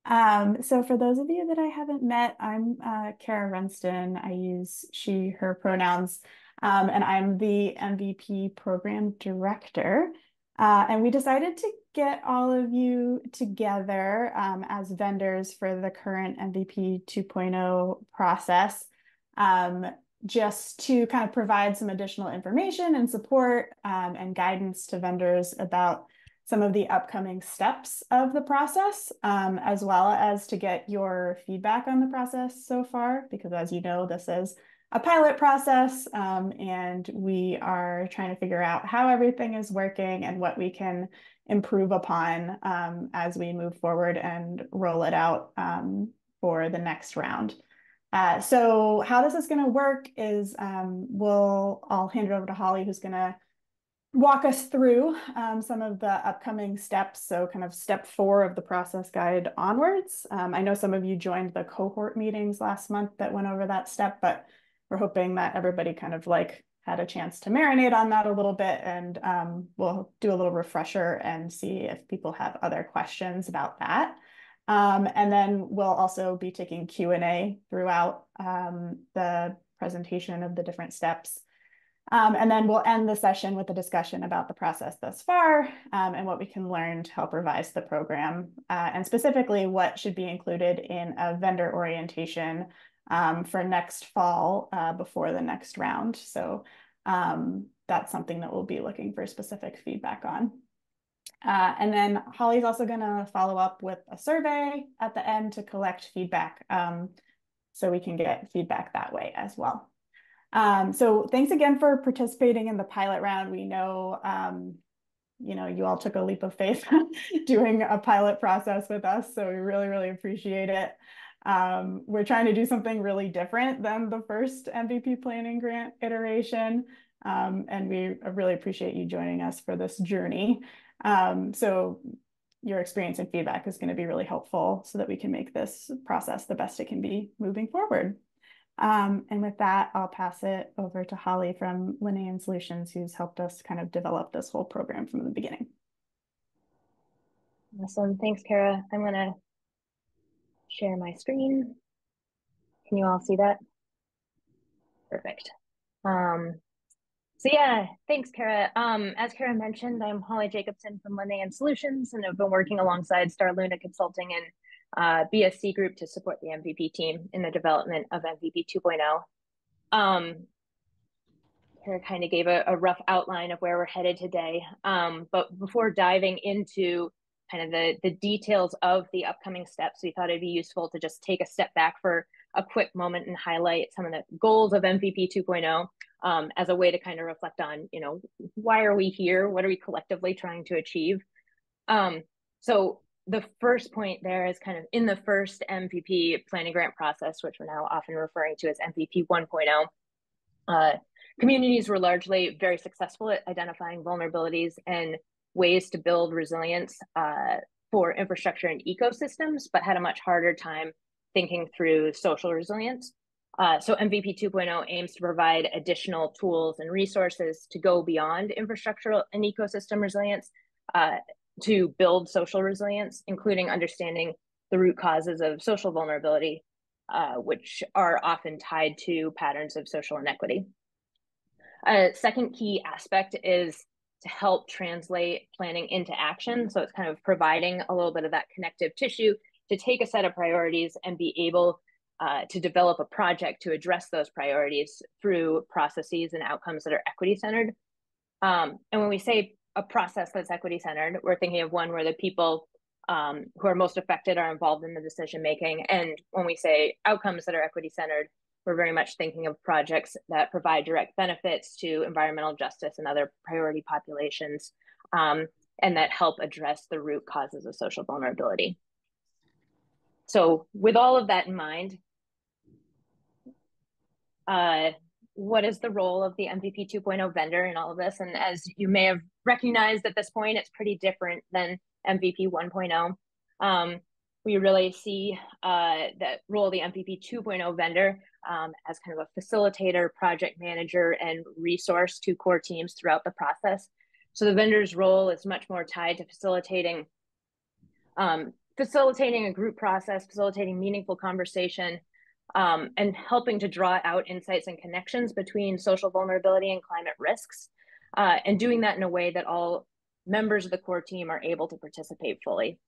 So for those of you that I haven't met, I'm Kara Runston. I use she, her pronouns, and I'm the MVP program director. And we decided to get all of you together as vendors for the current MVP 2.0 process, um, just to kind of provide some additional information and support and guidance to vendors about some of the upcoming steps of the process, as well as to get your feedback on the process so far, because as you know, this is a pilot process, and we are trying to figure out how everything is working and what we can improve upon as we move forward and roll it out for the next round. So how this is going to work is I'll hand it over to Holly, who's going to walk us through some of the upcoming steps. So kind of step 4 of the process guide onwards. I know some of you joined the cohort meetings last month that went over that step, but we're hoping that everybody kind of like had a chance to marinate on that a little bit, and we'll do a little refresher and see if people have other questions about that. And then we'll also be taking Q&A throughout the presentation of the different steps. And then we'll end the session with a discussion about the process thus far and what we can learn to help revise the program, and specifically what should be included in a vendor orientation for next fall before the next round. So that's something that we'll be looking for specific feedback on. And then Holly's also going to follow up with a survey at the end to collect feedback, so we can get feedback that way as well. So thanks again for participating in the pilot round. We know, you all took a leap of faith doing a pilot process with us, so we really, really appreciate it. We're trying to do something really different than the first MVP planning grant iteration, and we really appreciate you joining us for this journey. So your experience and feedback is going to be really helpful so that we can make this process the best it can be moving forward. And with that, I'll pass it over to Holly from Linnean Solutions, who's helped us kind of develop this whole program from the beginning. Awesome. Thanks, Kara. I'm going to share my screen. Can you all see that? Perfect. So yeah, thanks, Kara. As Kara mentioned, I'm Holly Jacobson from Linnean Solutions, and I've been working alongside Star Luna Consulting and BSC Group to support the MVP team in the development of MVP 2.0. Kara kind of gave a rough outline of where we're headed today. But before diving into kind of the details of the upcoming steps, we thought it'd be useful to just take a step back for a quick moment and highlight some of the goals of MVP 2.0 as a way to kind of reflect on, why are we here? What are we collectively trying to achieve? So the first point there is kind of in the first MVP planning grant process, which we're now often referring to as MVP 1.0. Communities were largely very successful at identifying vulnerabilities and ways to build resilience for infrastructure and ecosystems, but had a much harder time thinking through social resilience. So MVP 2.0 aims to provide additional tools and resources to go beyond infrastructural and ecosystem resilience to build social resilience, including understanding the root causes of social vulnerability, which are often tied to patterns of social inequity. A second key aspect is to help translate planning into action. So it's kind of providing a little bit of that connective tissue to take a set of priorities and be able to develop a project to address those priorities through processes and outcomes that are equity-centered. And when we say a process that's equity-centered, we're thinking of one where the people who are most affected are involved in the decision-making. And when we say outcomes that are equity-centered, we're very much thinking of projects that provide direct benefits to environmental justice and other priority populations, and that help address the root causes of social vulnerability. So with all of that in mind, what is the role of the MVP 2.0 vendor in all of this? And as you may have recognized at this point, it's pretty different than MVP 1.0. We really see that role of the MVP 2.0 vendor as kind of a facilitator, project manager, and resource to core teams throughout the process. So the vendor's role is much more tied to facilitating facilitating a group process, facilitating meaningful conversation, and helping to draw out insights and connections between social vulnerability and climate risks, and doing that in a way that all members of the core team are able to participate fully.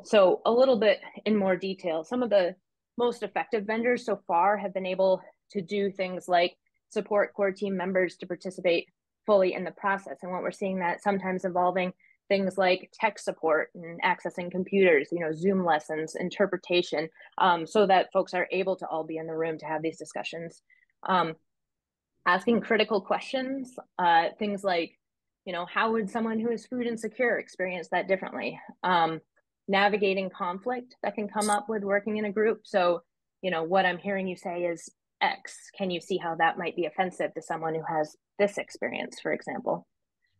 So a little bit in more detail, some of the most effective vendors so far have been able to do things like support core team members to participate fully in the process. And what we're seeing that sometimes involving things like tech support and accessing computers, Zoom lessons, interpretation, so that folks are able to all be in the room to have these discussions. Asking critical questions, things like, how would someone who is food insecure experience that differently? Navigating conflict that can come up with working in a group. So, what I'm hearing you say is X. Can you see how that might be offensive to someone who has this experience, for example?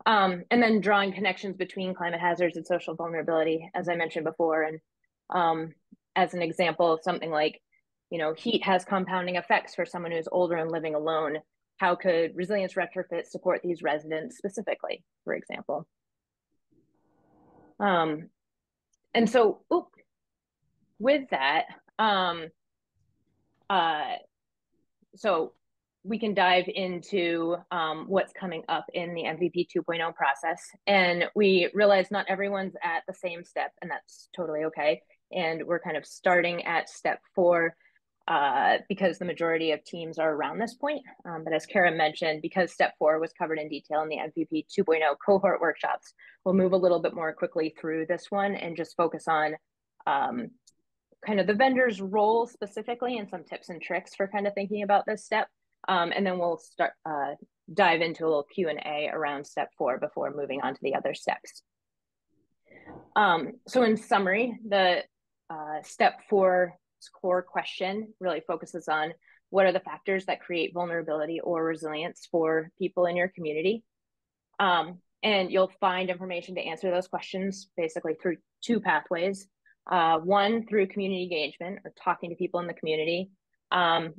And then drawing connections between climate hazards and social vulnerability, as I mentioned before. And as an example, something like, heat has compounding effects for someone who's older and living alone. How could resilience retrofits support these residents specifically, for example? And so with that, so we can dive into what's coming up in the MVP 2.0 process. And we realize not everyone's at the same step, and that's totally okay. And we're kind of starting at step 4 because the majority of teams are around this point. But as Kara mentioned, because step 4 was covered in detail in the MVP 2.0 cohort workshops, we'll move a little bit more quickly through this one and just focus on kind of the vendor's role specifically and some tips and tricks for kind of thinking about this step. And then we'll start dive into a little Q&A around step 4 before moving on to the other steps. So in summary, the step 4 core question really focuses on what are the factors that create vulnerability or resilience for people in your community. And you'll find information to answer those questions basically through 2 pathways. One, through community engagement or talking to people in the community.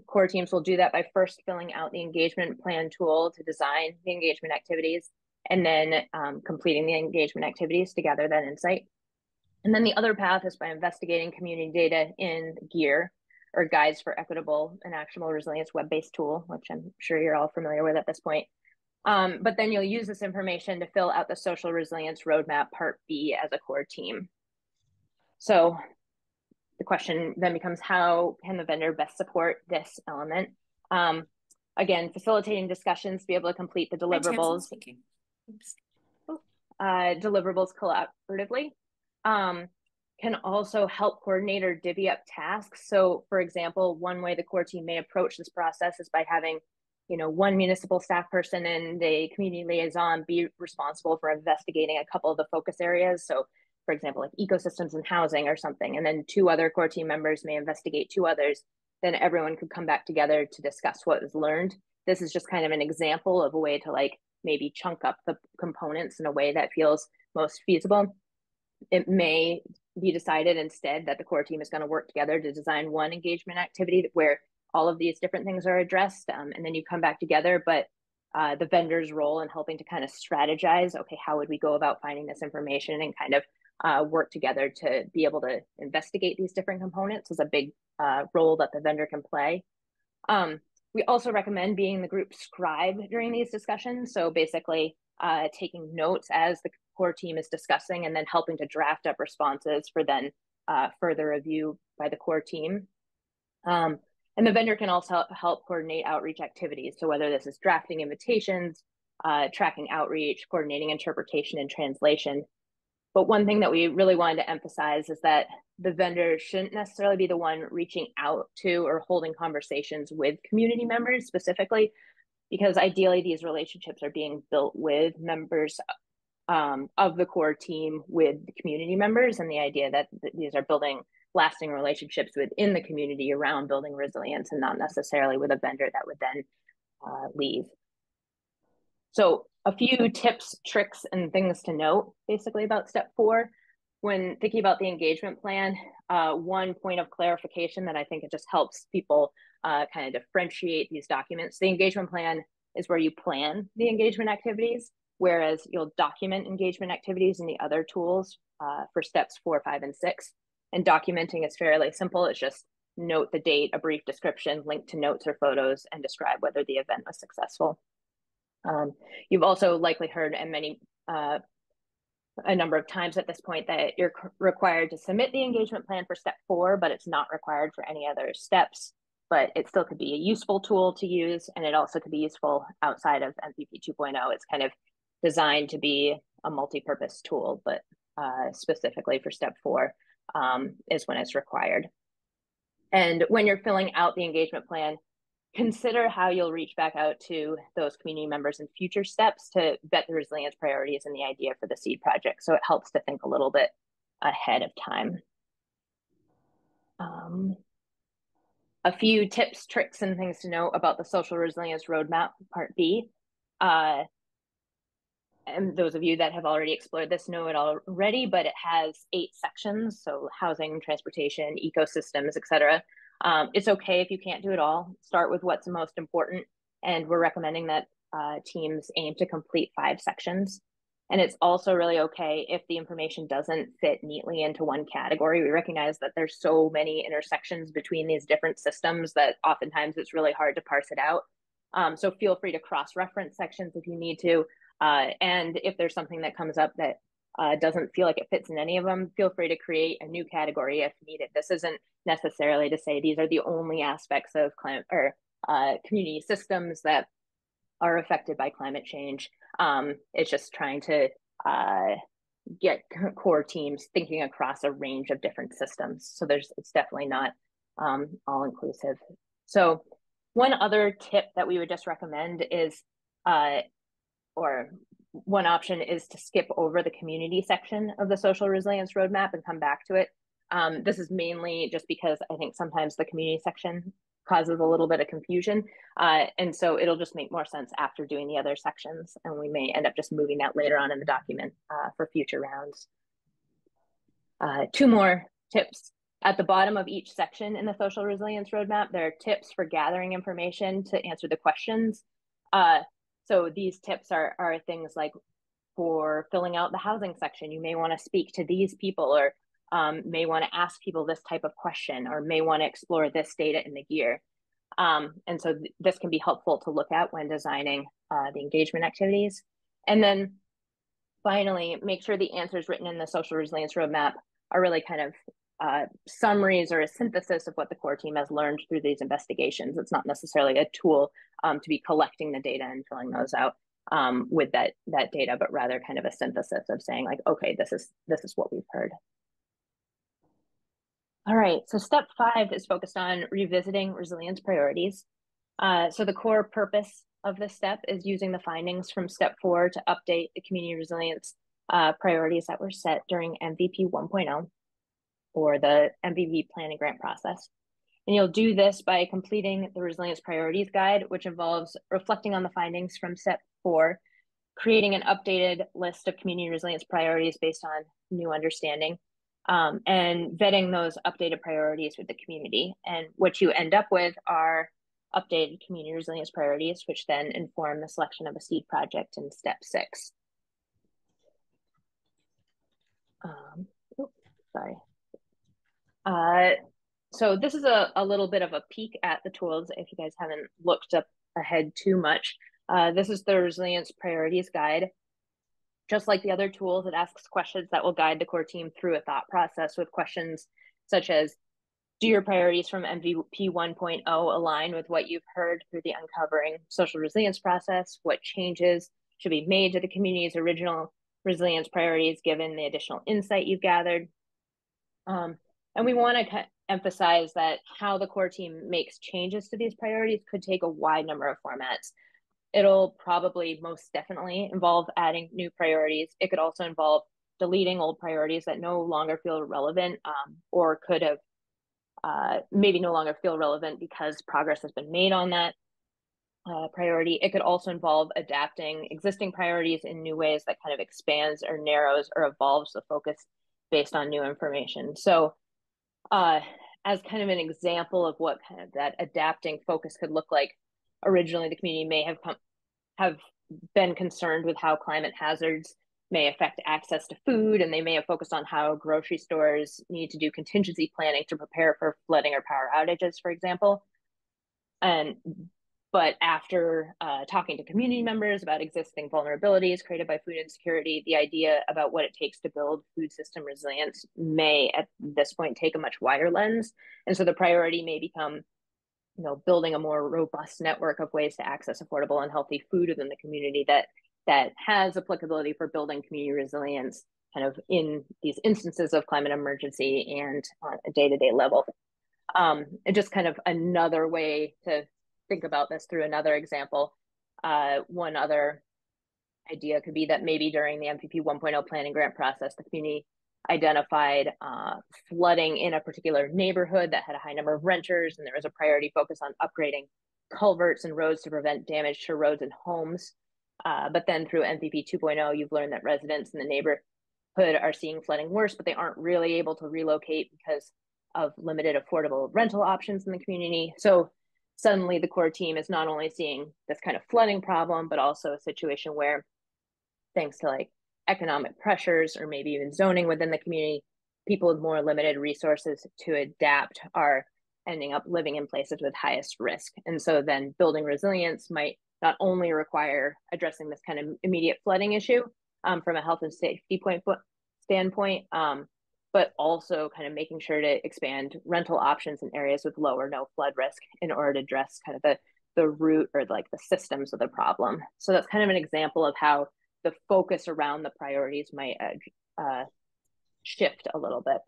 Core teams will do that by first filling out the engagement plan tool to design the engagement activities, and then completing the engagement activities to gather that insight. And then the other path is by investigating community data in GEAR, or Guides for Equitable and Actionable Resilience web-based tool, which I'm sure you're all familiar with at this point. But then you'll use this information to fill out the Social Resilience Roadmap Part B as a core team. So the question then becomes, how can the vendor best support this element? Again, facilitating discussions to be able to complete the deliverables. Deliverables collaboratively. Can also help coordinate or divvy up tasks. So for example, one way the core team may approach this process is by having, one municipal staff person and the community liaison be responsible for investigating a couple of the focus areas. So for example, like ecosystems and housing or something, and then 2 other core team members may investigate 2 others. Then everyone could come back together to discuss what was learned. This is just kind of an example of a way to maybe chunk up the components in a way that feels most feasible. It may be decided instead that the core team is going to work together to design one engagement activity where all of these different things are addressed, and then you come back together. But the vendor's role in helping to kind of strategize, okay, how would we go about finding this information and kind of work together to be able to investigate these different components is a big role that the vendor can play. We also recommend being the group scribe during these discussions. So basically taking notes as the core team is discussing and then helping to draft up responses for then further review by the core team. And the vendor can also help coordinate outreach activities. So whether this is drafting invitations, tracking outreach, coordinating interpretation and translation. But one thing that we really wanted to emphasize is that the vendor shouldn't necessarily be the one reaching out to or holding conversations with community members specifically, because ideally these relationships are being built with members of the core team with the community members, and the idea that these are building lasting relationships within the community around building resilience and not necessarily with a vendor that would then leave. So a few tips, tricks, and things to note basically about step 4. When thinking about the engagement plan, one point of clarification that I think it just helps people kind of differentiate these documents. The engagement plan is where you plan the engagement activities, whereas you'll document engagement activities in the other tools for steps 4, 5, and 6. And documenting is fairly simple. It's just note the date, a brief description, link to notes or photos, and describe whether the event was successful. You've also likely heard a number of times at this point that you're required to submit the engagement plan for step 4, but it's not required for any other steps. But it still could be a useful tool to use, and it also could be useful outside of MVP 2.0. It's kind of designed to be a multi-purpose tool, but specifically for step 4 is when it's required. And when you're filling out the engagement plan, consider how you'll reach back out to those community members in future steps to vet the resilience priorities and the idea for the seed project. So it helps to think a little bit ahead of time. A few tips, tricks, and things to know about the Social Resilience Roadmap, Part B. And those of you that have already explored this know it already, but it has 8 sections, so housing, transportation, ecosystems, etc. It's okay if you can't do it all. Start with what's most important, and we're recommending that teams aim to complete 5 sections. And it's also really okay if the information doesn't fit neatly into one category. We recognize that there's so many intersections between these different systems that oftentimes it's really hard to parse it out. So feel free to cross-reference sections if you need to. And if there's something that comes up that doesn't feel like it fits in any of them, feel free to create a new category if needed. This isn't necessarily to say these are the only aspects of climate or community systems that are affected by climate change. It's just trying to get core teams thinking across a range of different systems. So it's definitely not all inclusive. So one other tip that we would just recommend is or one option is to skip over the community section of the Social Resilience Roadmap and come back to it. This is mainly just because I think sometimes the community section causes a little bit of confusion. And so it'll just make more sense after doing the other sections, and we may end up just moving that later on in the document for future rounds. 2 more tips. At the bottom of each section in the Social Resilience Roadmap, there are tips for gathering information to answer the questions. So these tips are things like for filling out the housing section, you may want to speak to these people, or may want to ask people this type of question, or may want to explore this data in the GEAR. And so this can be helpful to look at when designing the engagement activities. And then finally, make sure the answers written in the Social Resilience Roadmap are really kind of summaries or a synthesis of what the core team has learned through these investigations. It's not necessarily a tool to be collecting the data and filling those out with that data, but rather kind of a synthesis of saying like, okay, this is what we've heard. All right, so step 5 is focused on revisiting resilience priorities. So the core purpose of this step is using the findings from step 4 to update the community resilience priorities that were set during MVP 1.0 or the MVP planning grant process. And you'll do this by completing the Resilience Priorities Guide, which involves reflecting on the findings from step 4, creating an updated list of community resilience priorities based on new understanding, and vetting those updated priorities with the community. And what you end up with are updated community resilience priorities, which then inform the selection of a seed project in step 6. Sorry. So this is a little bit of a peek at the tools if you guys haven't looked up ahead too much. This is the Resilience Priorities Guide. Just like the other tools, it asks questions that will guide the core team through a thought process with questions such as, do your priorities from MVP 1.0 align with what you've heard through the Uncovering Social Resilience process? What changes should be made to the community's original resilience priorities given the additional insight you've gathered? And we want to emphasize that how the core team makes changes to these priorities could take a wide number of formats. It'll probably most definitely involve adding new priorities. It could also involve deleting old priorities that no longer feel relevant, or could have maybe no longer feel relevant because progress has been made on that priority. It could also involve adapting existing priorities in new ways that kind of expands or narrows or evolves the focus based on new information. So as kind of an example of what kind of that adapting focus could look like, originally the community may have been concerned with how climate hazards may affect access to food, and they may have focused on how grocery stores need to do contingency planning to prepare for flooding or power outages, for example. And but after talking to community members about existing vulnerabilities created by food insecurity, the idea about what it takes to build food system resilience may at this point take a much wider lens. And so the priority may become, building a more robust network of ways to access affordable and healthy food within the community that has applicability for building community resilience kind of in these instances of climate emergency and on a day-to-day level. And just kind of another way to think about this through another example. One other idea could be that maybe during the MVP 1.0 planning grant process, the community identified flooding in a particular neighborhood that had a high number of renters, and there was a priority focus on upgrading culverts and roads to prevent damage to roads and homes. But then through MVP 2.0, you've learned that residents in the neighborhood are seeing flooding worse, but they aren't really able to relocate because of limited affordable rental options in the community. So suddenly the core team is not only seeing this kind of flooding problem, but also a situation where, thanks to like economic pressures or maybe even zoning within the community, people with more limited resources to adapt are ending up living in places with highest risk. And so then building resilience might not only require addressing this kind of immediate flooding issue from a health and safety standpoint, but also kind of making sure to expand rental options in areas with low or no flood risk in order to address kind of the root or like the systems of the problem. So that's kind of an example of how the focus around the priorities might shift a little bit.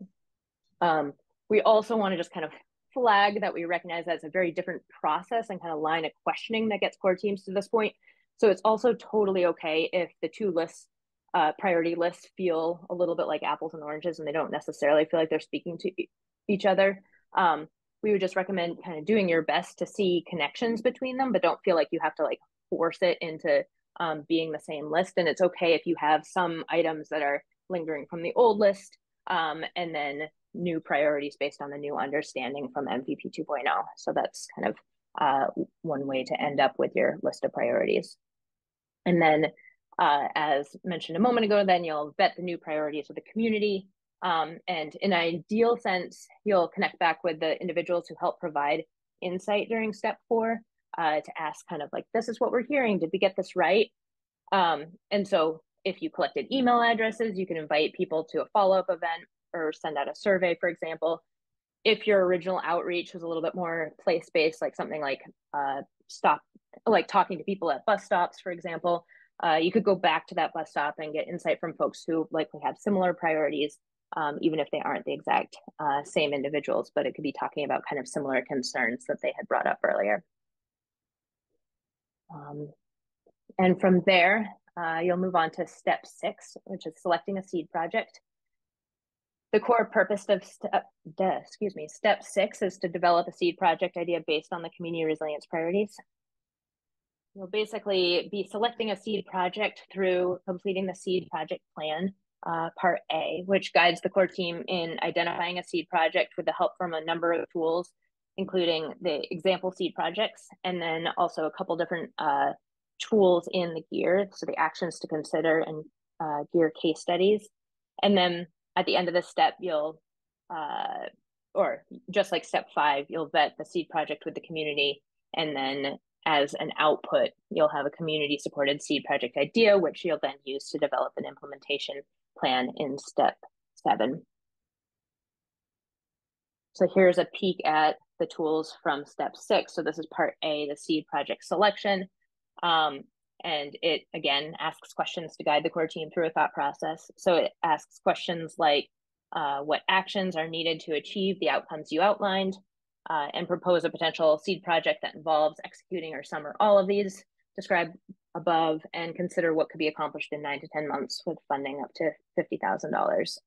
We also want to just kind of flag that we recognize that's a very different process and kind of line of questioning that gets core teams to this point. So it's also totally okay if the two lists, priority lists, feel a little bit like apples and oranges and they don't necessarily feel like they're speaking to each other. We would just recommend kind of doing your best to see connections between them, but don't feel like you have to like force it into being the same list. And it's okay if you have some items that are lingering from the old list and then new priorities based on the new understanding from MVP 2.0. So that's kind of one way to end up with your list of priorities. And then as mentioned a moment ago, then you'll vet the new priorities with the community. And in an ideal sense, you'll connect back with the individuals who help provide insight during step 4 to ask kind of like, this is what we're hearing. Did we get this right? And so if you collected email addresses, you can invite people to a follow-up event or send out a survey, for example. If your original outreach was a little bit more place-based, like something like talking to people at bus stops, for example, you could go back to that bus stop and get insight from folks who likely have similar priorities, even if they aren't the exact same individuals, but it could be talking about kind of similar concerns that they had brought up earlier. And from there, you'll move on to step 6, which is selecting a seed project. The core purpose of step 6 is to develop a seed project idea based on the community resilience priorities. You'll basically be selecting a seed project through completing the seed project plan, part A, which guides the core team in identifying a seed project with the help from a number of tools, including the example seed projects, and then also a couple different tools in the GEAR, so the actions to consider and GEAR case studies. And then at the end of this step, you'll, or just like step 5, you'll vet the seed project with the community. And then as an output, you'll have a community supported seed project idea, which you'll then use to develop an implementation plan in step 7. So here's a peek at the tools from step 6. So this is part A, the seed project selection. And it, again, asks questions to guide the core team through a thought process. So it asks questions like, what actions are needed to achieve the outcomes you outlined, and propose a potential seed project that involves executing or some or all of these described above, and consider what could be accomplished in 9 to 10 months with funding up to $50,000.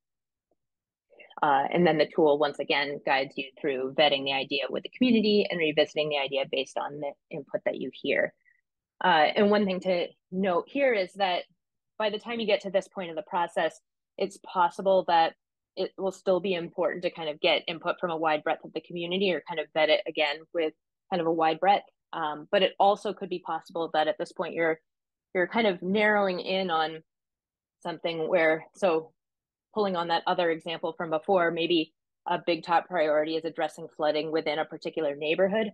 And then the tool, once again, guides you through vetting the idea with the community and revisiting the idea based on the input that you hear. And one thing to note here is that by the time you get to this point of the process, it's possible that it will still be important to kind of get input from a wide breadth of the community or kind of vet it again with kind of a wide breadth. But it also could be possible that at this point you're kind of narrowing in on something where, so pulling on that other example from before, maybe a big top priority is addressing flooding within a particular neighborhood.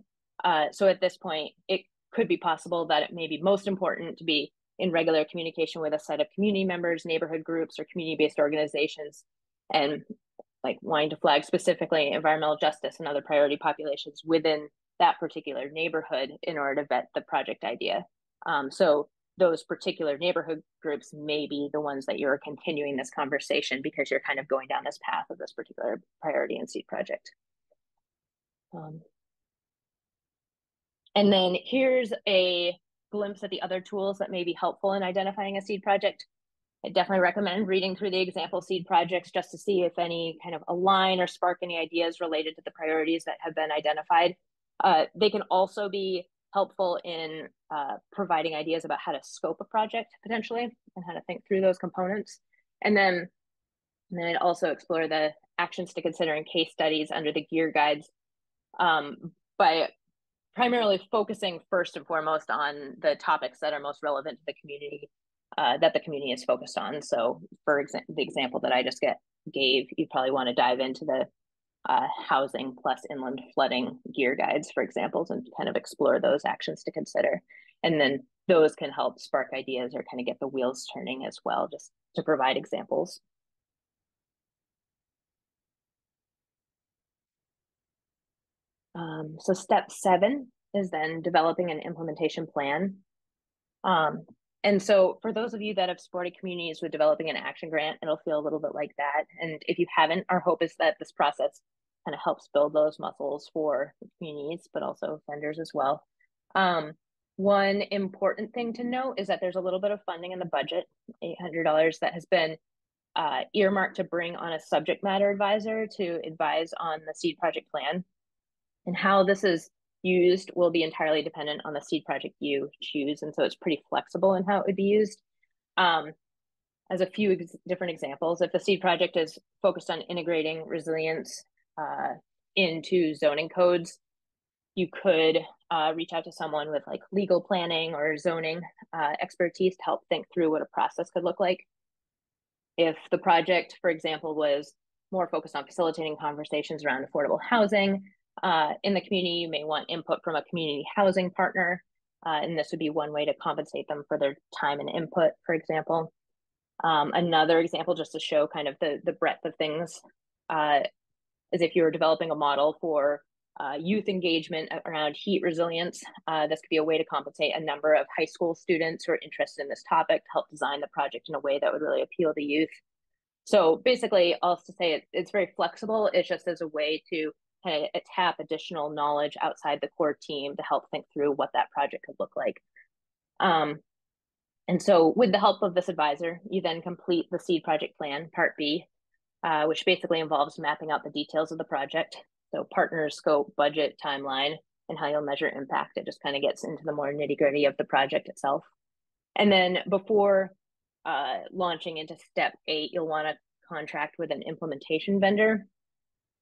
So at this point, it could be possible that it may be most important to be in regular communication with a set of community members, neighborhood groups, or community-based organizations, and like wanting to flag specifically environmental justice and other priority populations within that particular neighborhood in order to vet the project idea. So those particular neighborhood groups may be the ones that you're continuing this conversation because you're kind of going down this path of this particular priority and seed project. And then here's a glimpse at the other tools that may be helpful in identifying a seed project. I definitely recommend reading through the example seed projects just to see if any kind of align or spark any ideas related to the priorities that have been identified. They can also be helpful in providing ideas about how to scope a project potentially and how to think through those components. And then I'd also explore the actions to consider in case studies under the GEAR guides by primarily focusing first and foremost on the topics that are most relevant to the community that the community is focused on. So for the example that I just gave, you probably want to dive into the housing plus inland flooding GEAR guides, for examples, and kind of explore those actions to consider. And then those can help spark ideas or kind of get the wheels turning as well, just to provide examples. So step 7 is then developing an implementation plan. And so for those of you that have supported communities with developing an action grant, it'll feel a little bit like that. And if you haven't, our hope is that this process kind of helps build those muscles for communities, but also vendors as well. One important thing to note is that there's a little bit of funding in the budget, $800 that has been earmarked to bring on a subject matter advisor to advise on the seed project plan. And how this is used will be entirely dependent on the seed project you choose. And so it's pretty flexible in how it would be used. As a few different examples, if the seed project is focused on integrating resilience into zoning codes, you could reach out to someone with like legal planning or zoning expertise to help think through what a process could look like. If the project, for example, was more focused on facilitating conversations around affordable housing, in the community, you may want input from a community housing partner, and this would be one way to compensate them for their time and input, for example. Another example, just to show kind of the breadth of things, is if you were developing a model for youth engagement around heat resilience, this could be a way to compensate a number of high school students who are interested in this topic to help design the project in a way that would really appeal to youth. So basically, I'll just say it's very flexible. It's just as a way to kind of tap additional knowledge outside the core team to help think through what that project could look like. And so with the help of this advisor, you then complete the seed project plan, part B, which basically involves mapping out the details of the project. So partners, scope, budget, timeline, and how you'll measure impact. It just kind of gets into the more nitty gritty of the project itself. And then before launching into step 8, you'll want to contract with an implementation vendor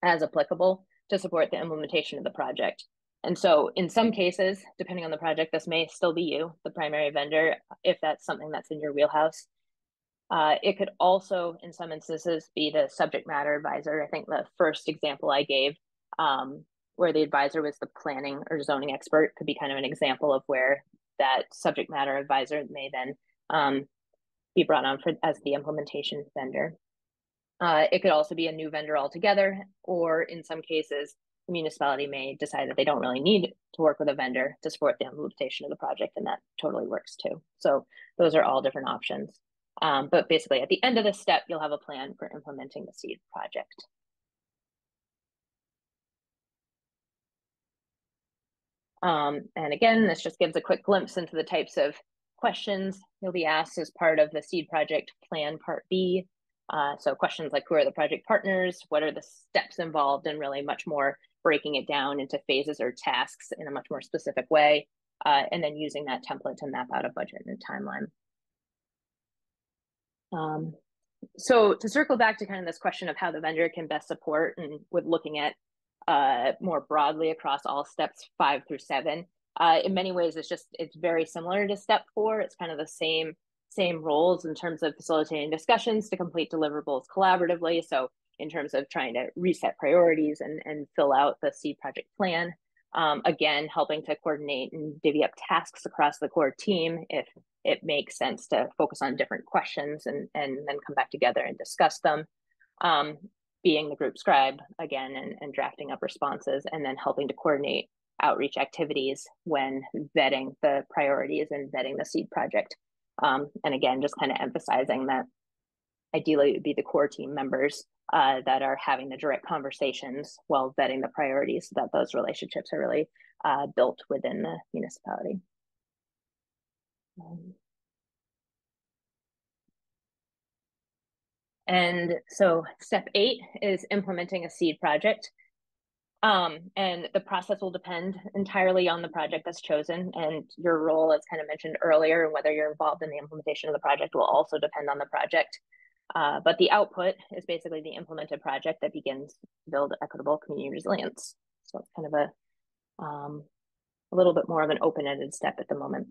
as applicable to support the implementation of the project. And so in some cases, depending on the project, this may still be you, the primary vendor, if that's something that's in your wheelhouse. It could also, in some instances, be the subject matter advisor. I think the first example I gave, where the advisor was the planning or zoning expert, could be kind of an example of where that subject matter advisor may then be brought on as the implementation vendor. It could also be a new vendor altogether, or in some cases, the municipality may decide that they don't really need to work with a vendor to support the implementation of the project, and that totally works too. So those are all different options. But basically, at the end of this step, you'll have a plan for implementing the seed project. And again, this just gives a quick glimpse into the types of questions you'll be asked as part of the seed project plan part B. So questions like, who are the project partners? What are the steps involved? And really much more breaking it down into phases or tasks in a much more specific way. And then using that template to map out a budget and a timeline. So to circle back to kind of this question of how the vendor can best support, and with looking at more broadly across all steps 5 through 7, in many ways, it's very similar to step 4. It's kind of the same same roles in terms of facilitating discussions to complete deliverables collaboratively. So in terms of trying to reset priorities and fill out the seed project plan. Again, helping to coordinate and divvy up tasks across the core team if it makes sense to focus on different questions and then come back together and discuss them. Being the group scribe again and drafting up responses, and then helping to coordinate outreach activities when vetting the priorities and vetting the seed project. And again, just kind of emphasizing that ideally it would be the core team members that are having the direct conversations while vetting the priorities, so that those relationships are really built within the municipality. And so step 8 is implementing a seed project. And the process will depend entirely on the project that's chosen, and your role, as kind of mentioned earlier, and whether you're involved in the implementation of the project will also depend on the project. But the output is basically the implemented project that begins to build equitable community resilience. So it's kind of a little bit more of an open-ended step at the moment.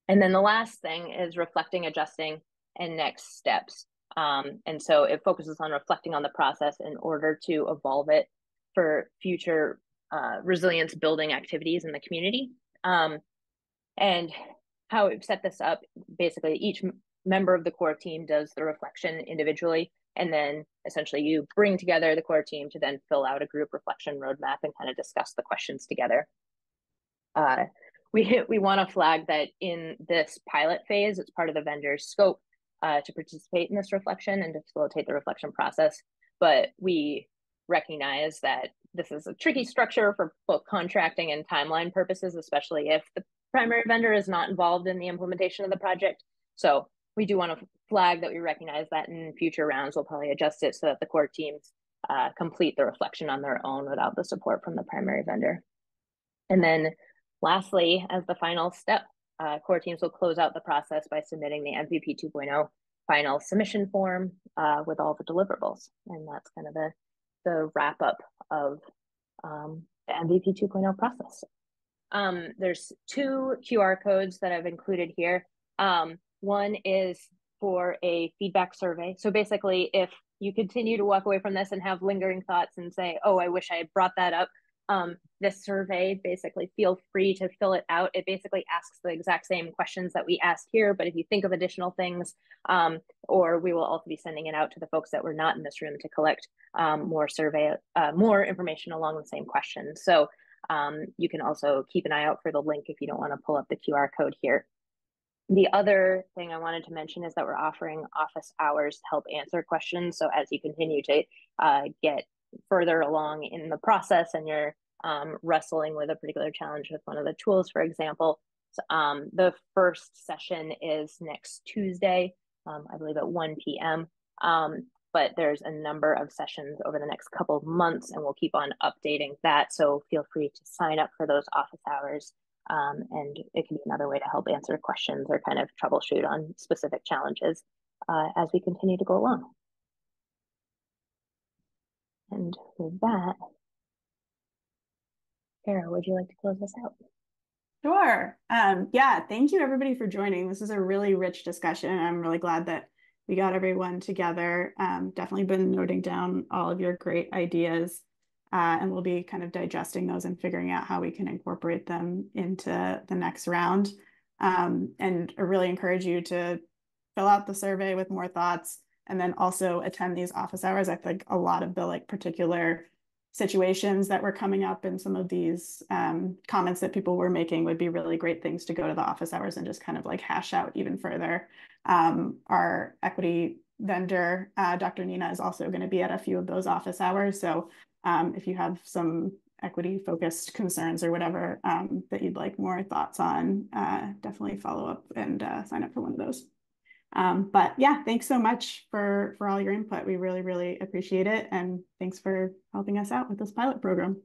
And then the last thing is reflecting, adjusting, and next steps. And so it focuses on reflecting on the process in order to evolve it for future resilience building activities in the community. And how we've set this up, basically each member of the core team does the reflection individually, and then essentially you bring together the core team to then fill out a group reflection roadmap and kind of discuss the questions together. We want to flag that in this pilot phase, it's part of the vendor's scope to participate in this reflection and to facilitate the reflection process. But we recognize that this is a tricky structure for both contracting and timeline purposes, especially if the primary vendor is not involved in the implementation of the project. So we do want to flag that we recognize that in future rounds, we'll probably adjust it so that the core teams complete the reflection on their own without the support from the primary vendor. And then lastly, as the final step, core teams will close out the process by submitting the MVP 2.0 final submission form with all the deliverables. And that's kind of the wrap up of the MVP 2.0 process. There's 2 QR codes that I've included here. One is for a feedback survey. So basically, if you continue to walk away from this and have lingering thoughts and say, oh, I wish I had brought that up, this survey, basically feel free to fill it out. It basically asks the exact same questions that we asked here, but if you think of additional things, or we will also be sending it out to the folks that were not in this room to collect more information along the same questions. So you can also keep an eye out for the link if you don't want to pull up the QR code here. The other thing I wanted to mention is that we're offering office hours to help answer questions. So as you continue to get further along in the process and you're wrestling with a particular challenge with one of the tools, for example, the first session is next Tuesday, I believe at 1 p.m. But there's a number of sessions over the next couple of months, and we'll keep on updating that. So feel free to sign up for those office hours. And it can be another way to help answer questions or kind of troubleshoot on specific challenges as we continue to go along. And with that, Kara, would you like to close this out? Sure. Yeah, thank you everybody for joining. This is a really rich discussion. I'm really glad that we got everyone together. Definitely been noting down all of your great ideas. And we'll be kind of digesting those and figuring out how we can incorporate them into the next round. And I really encourage you to fill out the survey with more thoughts, and then also attend these office hours. I think a lot of the particular situations that were coming up in some of these comments that people were making would be really great things to go to the office hours and just kind of hash out even further. Our equity vendor, Dr. Nina, is also going to be at a few of those office hours. So if you have some equity focused concerns or whatever that you'd like more thoughts on, definitely follow up and sign up for one of those. But yeah, thanks so much for all your input. We really, really appreciate it. And thanks for helping us out with this pilot program.